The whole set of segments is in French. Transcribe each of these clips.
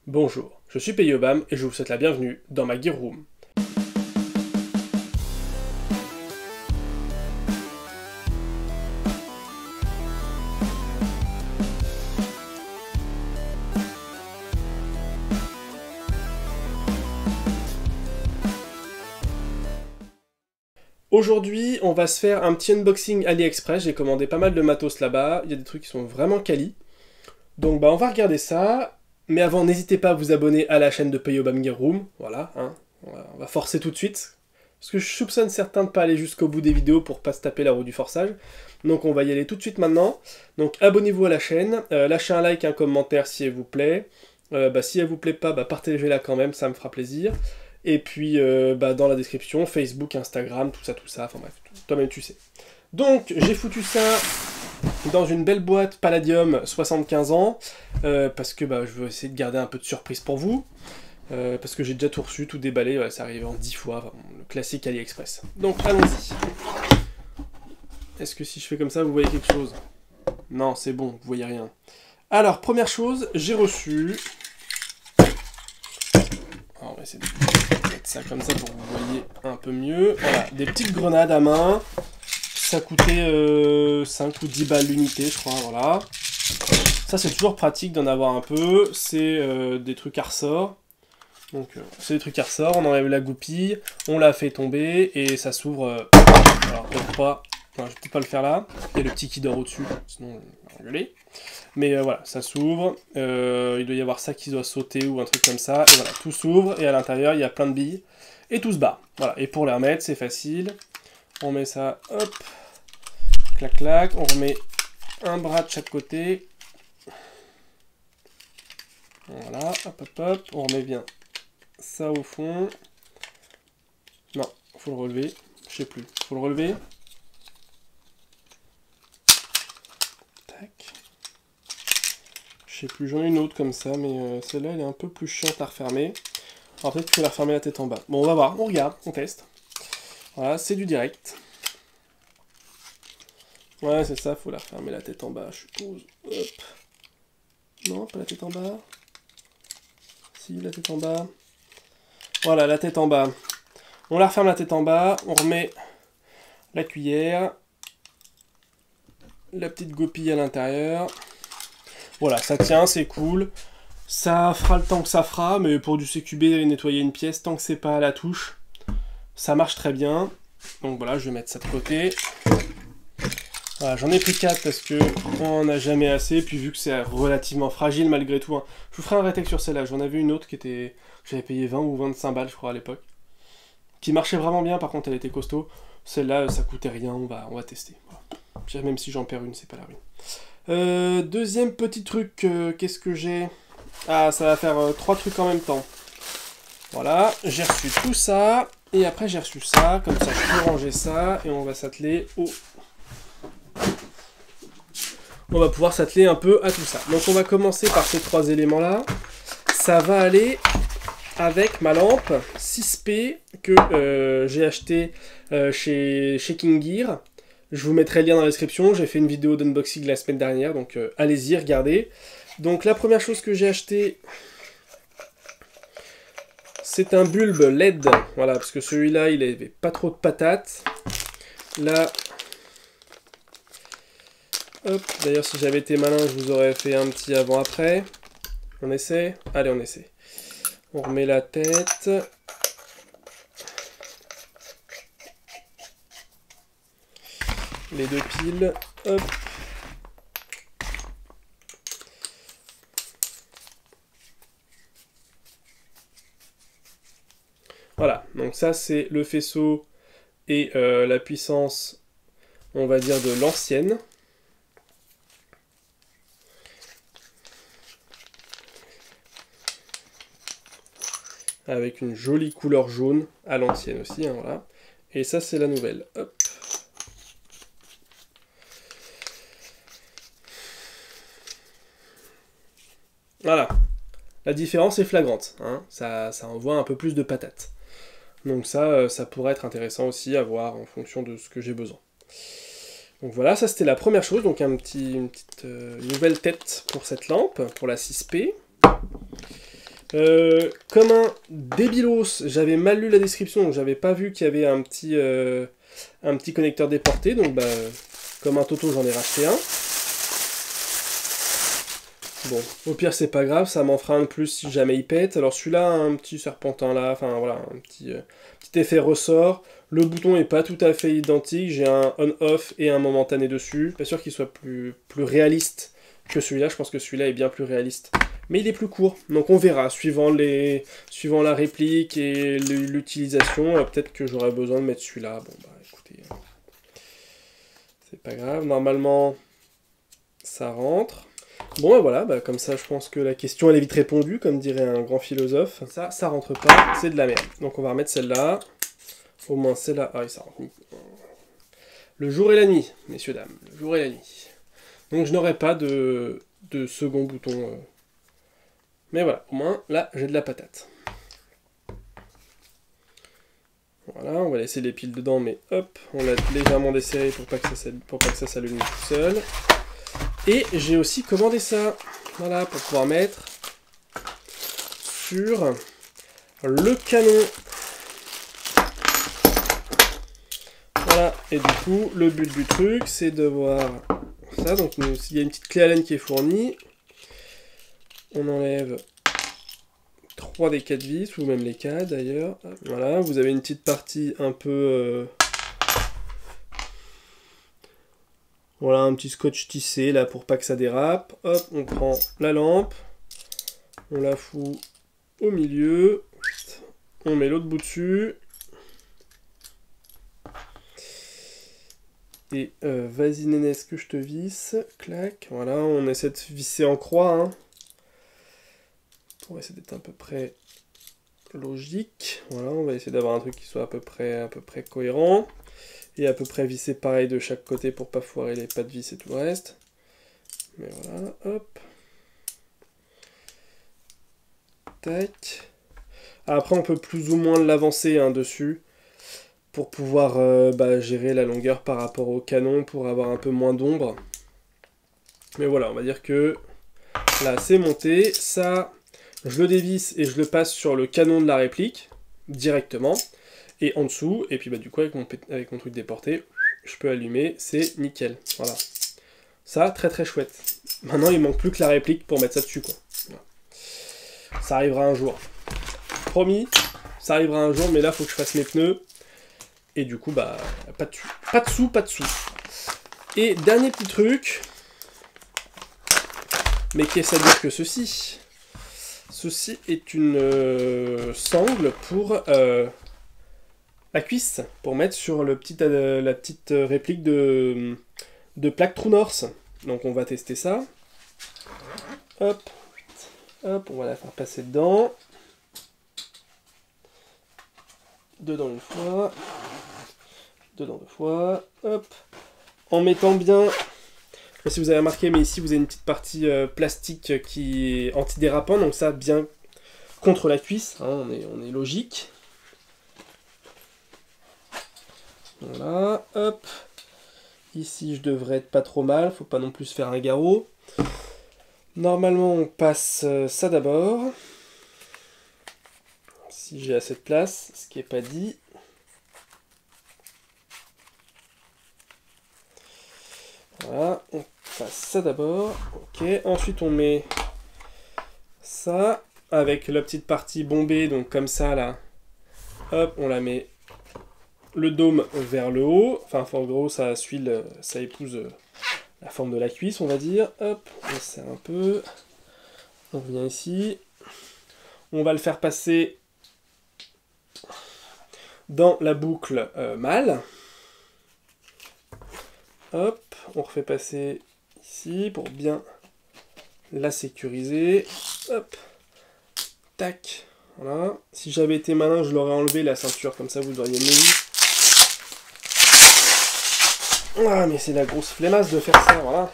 Bonjour, je suis Peyobam et je vous souhaite la bienvenue dans ma Gear Room. Aujourd'hui, on va se faire un petit unboxing AliExpress. J'ai commandé pas mal de matos là-bas. Il y a des trucs qui sont vraiment quali. Donc on va regarder ça. Mais avant, n'hésitez pas à vous abonner à la chaîne de Peyobam Gear Room. Voilà, hein. On va forcer tout de suite. Parce que je soupçonne certains de ne pas aller jusqu'au bout des vidéos pour pas se taper la roue du forçage. Donc on va y aller tout de suite maintenant. Donc abonnez-vous à la chaîne. Lâchez un like, un commentaire si elle vous plaît. Si elle vous plaît pas, partagez-la quand même, ça me fera plaisir. Et puis dans la description, Facebook, Instagram, tout ça, enfin bref, toi-même tu sais. Donc j'ai foutu ça dans une belle boîte Palladium 75 ans, parce que je veux essayer de garder un peu de surprise pour vous, parce que j'ai déjà tout reçu, tout déballé, ouais, ça arrive en 10 fois, enfin, le classique AliExpress. Donc allons-y. Est-ce que si je fais comme ça, vous voyez quelque chose? Non, c'est bon, vous voyez rien. Alors, première chose, j'ai reçu... Alors, on va essayer de mettre ça comme ça pour que vous voyez un peu mieux. Voilà, des petites grenades à main. Ça coûtait 5 ou 10 balles l'unité, je crois, voilà. Ça, c'est toujours pratique d'en avoir un peu. C'est des trucs à ressort. Donc, c'est des trucs à ressort. On enlève la goupille, on la fait tomber et ça s'ouvre. Alors, peut-être pas. Enfin, je peux pas le faire là. Il y a le petit qui dort au-dessus, sinon on va engueuler. Mais voilà, ça s'ouvre. Il doit y avoir ça qui doit sauter ou un truc comme ça. Et voilà, tout s'ouvre et à l'intérieur, il y a plein de billes. Et tout se barre. Voilà, et pour les remettre, c'est facile. On met ça, hop, clac clac, on remet un bras de chaque côté. Voilà, hop hop hop, on remet bien ça au fond. Non, faut le relever, je sais plus, faut le relever. Tac. Je sais plus, j'en ai une autre comme ça, mais celle-là elle est un peu plus chiante à refermer. Alors peut-être qu'il faut la refermer la tête en bas. Bon, on va voir, on regarde, on teste. Voilà, c'est du direct. Ouais, c'est ça, faut la refermer la tête en bas, je suppose. Hop. Non, pas la tête en bas. Si, la tête en bas. Voilà, la tête en bas. On la referme la tête en bas, on remet la cuillère. La petite goupille à l'intérieur. Voilà, ça tient, c'est cool. Ça fera le temps que ça fera, mais pour du CQB, nettoyer une pièce, tant que c'est pas à la touche, ça marche très bien. Donc voilà, je vais mettre ça de côté. Voilà, j'en ai pris 4 parce que on n'a jamais assez, puis vu que c'est relativement fragile malgré tout. Hein. Je vous ferai un rétec sur celle-là, j'en avais une autre qui était... J'avais payé 20 ou 25 balles, je crois, à l'époque. Qui marchait vraiment bien, par contre elle était costaud. Celle-là, ça coûtait rien, on va tester. Voilà. Même si j'en perds une, c'est pas la ruine. Deuxième petit truc, qu'est-ce que j'ai? Ah, ça va faire 3 trucs en même temps. Voilà, j'ai reçu tout ça, et après j'ai reçu ça, comme ça je peux ranger ça, et on va s'atteler au... On va pouvoir s'atteler un peu à tout ça. Donc on va commencer par ces 3 éléments-là. Ça va aller avec ma lampe 6P que j'ai acheté chez King Gear. Je vous mettrai le lien dans la description. J'ai fait une vidéo d'unboxing la semaine dernière, donc allez-y, regardez. Donc la première chose que j'ai acheté, c'est un bulbe LED. Voilà, parce que celui-là, il n'avait pas trop de patates. Là... Hop, d'ailleurs si j'avais été malin, je vous aurais fait un petit avant-après. On essaie? Allez, on essaie. On remet la tête. Les 2 piles. Hop. Voilà, donc ça c'est le faisceau et la puissance, on va dire, de l'ancienne. Avec une jolie couleur jaune, à l'ancienne aussi, hein, voilà. Et ça, c'est la nouvelle. Hop. Voilà. La différence est flagrante, hein. Ça envoie un peu plus de patates. Donc ça, ça pourrait être intéressant aussi à voir en fonction de ce que j'ai besoin. Donc voilà, ça c'était la première chose, donc une petite nouvelle tête pour cette lampe, pour la 6P. Comme un débilos, j'avais mal lu la description, donc j'avais pas vu qu'il y avait un petit connecteur déporté, donc bah, comme un toto, j'en ai racheté un. Bon, au pire, c'est pas grave, ça m'en fera un de plus si jamais il pète. Alors celui-là, un petit serpentin là, enfin voilà, un petit effet ressort. Le bouton est pas tout à fait identique, j'ai un on-off et un momentané dessus. Pas sûr qu'il soit plus réaliste que celui-là, je pense que celui-là est bien plus réaliste. Mais il est plus court, donc on verra, suivant la réplique et l'utilisation, peut-être que j'aurai besoin de mettre celui-là. Bon bah écoutez, c'est pas grave, normalement ça rentre. Bon et voilà, bah, comme ça je pense que la question elle est vite répondue, comme dirait un grand philosophe. Ça rentre pas, c'est de la merde. Donc on va remettre celle-là. Au moins celle-là, ah oui ça rentre. Le jour et la nuit, messieurs dames, le jour et la nuit. Donc je n'aurai pas de second bouton. Mais voilà, au moins là j'ai de la patate. Voilà, on va laisser les piles dedans, mais hop, on l'a légèrement desserré pour pas que ça s'allume tout seul. Et j'ai aussi commandé ça, voilà, pour pouvoir mettre sur le canon. Voilà, et du coup, le but du truc, c'est de voir ça. Donc, il y a une petite clé Allen qui est fournie. On enlève 3 des 4 vis, ou même les 4 d'ailleurs. Voilà, vous avez une petite partie un peu... Voilà, un petit scotch tissé là pour pas que ça dérape. Hop, on prend la lampe, on la fout au milieu, on met l'autre bout dessus. Et vas-y nénès que je te visse, clac, voilà, on essaie de visser en croix, hein, pour essayer d'être à peu près logique. Voilà, on va essayer d'avoir un truc qui soit à peu près cohérent. Et à peu près vissé pareil de chaque côté pour pas foirer les pas de vis et tout le reste. Mais voilà, hop. Tac. Après on peut plus ou moins l'avancer hein, dessus. Pour pouvoir gérer la longueur par rapport au canon, pour avoir un peu moins d'ombre. Mais voilà, on va dire que là c'est monté. Ça, je le dévisse et je le passe sur le canon de la réplique, directement. Et en dessous, et puis bah du coup avec mon truc déporté, je peux allumer, c'est nickel. Voilà. Ça, très très chouette. Maintenant il manque plus que la réplique pour mettre ça dessus quoi. Voilà. Ça arrivera un jour. Promis, ça arrivera un jour, mais là faut que je fasse mes pneus. Et du coup bah pas de sous. Et dernier petit truc. Mais qu'est-ce à dire que ceci? Ceci est une sangle pour la cuisse, pour mettre sur la petite réplique de plaque True North. Donc on va tester ça. Hop, hop, on va la faire passer dedans. Dedans une fois. Dedans deux fois. Hop. En mettant bien... Je sais pas si vous avez remarqué, mais ici vous avez une petite partie plastique qui est antidérapant. Donc ça, bien contre la cuisse. Hein, on est logique. Voilà, hop. Ici, je devrais être pas trop mal. Faut pas non plus faire un garrot. Normalement, on passe ça d'abord. Si j'ai assez de place, ce qui n'est pas dit. Voilà, on passe ça d'abord. Ok, ensuite on met ça avec la petite partie bombée, donc comme ça là. Hop, on la met le dôme vers le haut. Enfin, en gros, ça épouse la forme de la cuisse, on va dire. Hop, on serre un peu. On vient ici. On va le faire passer dans la boucle mâle. Hop, on refait passer ici pour bien la sécuriser. Hop, tac, voilà. Si j'avais été malin, je l'aurais enlevé la ceinture, comme ça vous auriez mieux vu. Ah, mais c'est la grosse flemmasse de faire ça, voilà.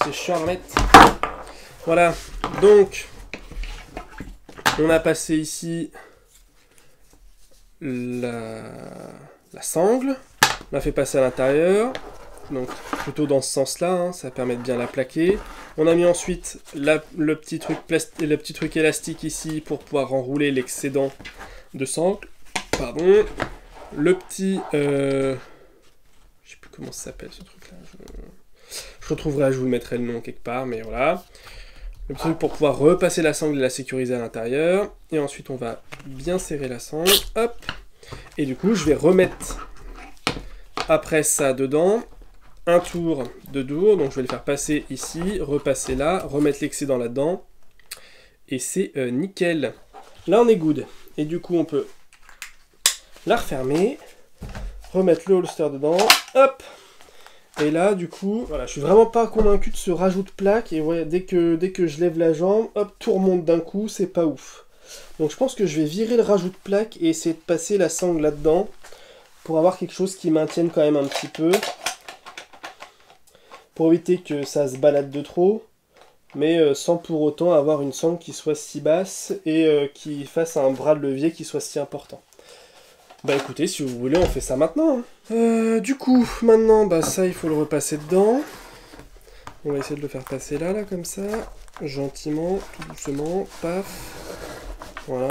C'est chiant à mettre. Voilà, donc, on a passé ici la sangle. On l'a fait passer à l'intérieur. donc plutôt dans ce sens-là, hein, ça permet de bien la plaquer. On a mis ensuite le petit truc élastique ici pour pouvoir enrouler l'excédent de sangle. Pardon. Le petit... je sais plus comment ça s'appelle ce truc-là. Je retrouverai, je vous mettrai le nom quelque part, mais voilà. Le truc pour pouvoir repasser la sangle et la sécuriser à l'intérieur. Et ensuite, on va bien serrer la sangle. Hop. Et du coup, je vais remettre après ça dedans un tour de dour. Donc, je vais le faire passer ici, repasser là, remettre l'excédent là-dedans. Et c'est nickel. Là, on est good. Et du coup, on peut la refermer, remettre le holster dedans. Hop. Et là, du coup, voilà, je suis vraiment pas convaincu de ce rajout de plaque. Et ouais, dès que je lève la jambe, hop, tout remonte d'un coup, c'est pas ouf. Donc je pense que je vais virer le rajout de plaque et essayer de passer la sangle là-dedans pour avoir quelque chose qui maintienne quand même un petit peu. Pour éviter que ça se balade de trop, mais sans pour autant avoir une sangle qui soit si basse et qui fasse un bras de levier qui soit si important. Bah écoutez, si vous voulez, on fait ça maintenant. Hein. Du coup, maintenant, bah ça, il faut le repasser dedans. On va essayer de le faire passer là, comme ça. Gentiment, tout doucement, paf. Voilà.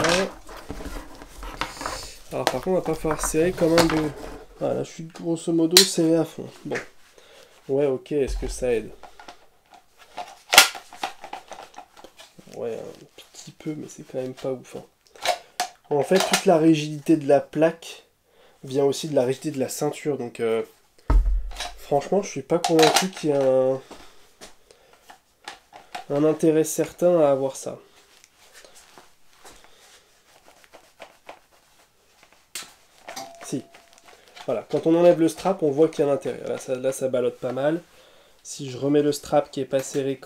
Alors par contre, on va pas falloir serrer comme un deux. Voilà, je suis grosso modo serré à fond. Bon. Ouais, ok, est-ce que ça aide? Ouais, un petit peu, mais c'est quand même pas ouf. Hein. En fait, toute la rigidité de la plaque vient aussi de la rigidité de la ceinture. Donc, franchement, je suis pas convaincu qu'il y ait un intérêt certain à avoir ça. Si. Voilà, quand on enlève le strap, on voit qu'il y a un intérêt. Là, ça ballotte pas mal. Si je remets le strap qui est pas serré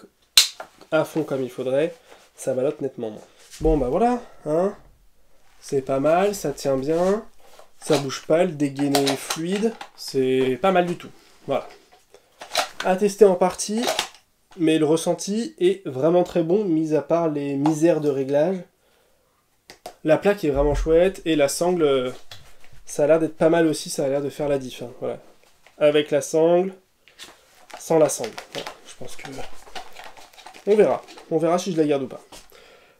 à fond comme il faudrait, ça ballotte nettement moins. Bon, bah voilà, hein. C'est pas mal, ça tient bien, ça bouge pas, le dégainé est fluide, c'est pas mal du tout. Voilà. À tester en partie, mais le ressenti est vraiment très bon, mis à part les misères de réglage. La plaque est vraiment chouette, et la sangle, ça a l'air d'être pas mal aussi, ça a l'air de faire la diff. Hein. Voilà. Avec la sangle, sans la sangle. Voilà. Je pense que... On verra si je la garde ou pas.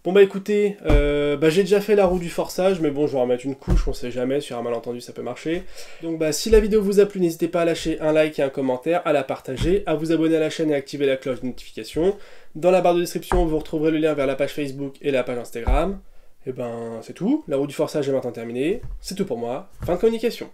Bon bah écoutez, j'ai déjà fait la roue du forçage, mais bon je vais remettre une couche, on sait jamais, sur un malentendu ça peut marcher. Donc bah si la vidéo vous a plu, n'hésitez pas à lâcher un like et un commentaire, à la partager, à vous abonner à la chaîne et activer la cloche de notification. Dans la barre de description, vous retrouverez le lien vers la page Facebook et la page Instagram. Et ben c'est tout, la roue du forçage est maintenant terminée, c'est tout pour moi, fin de communication.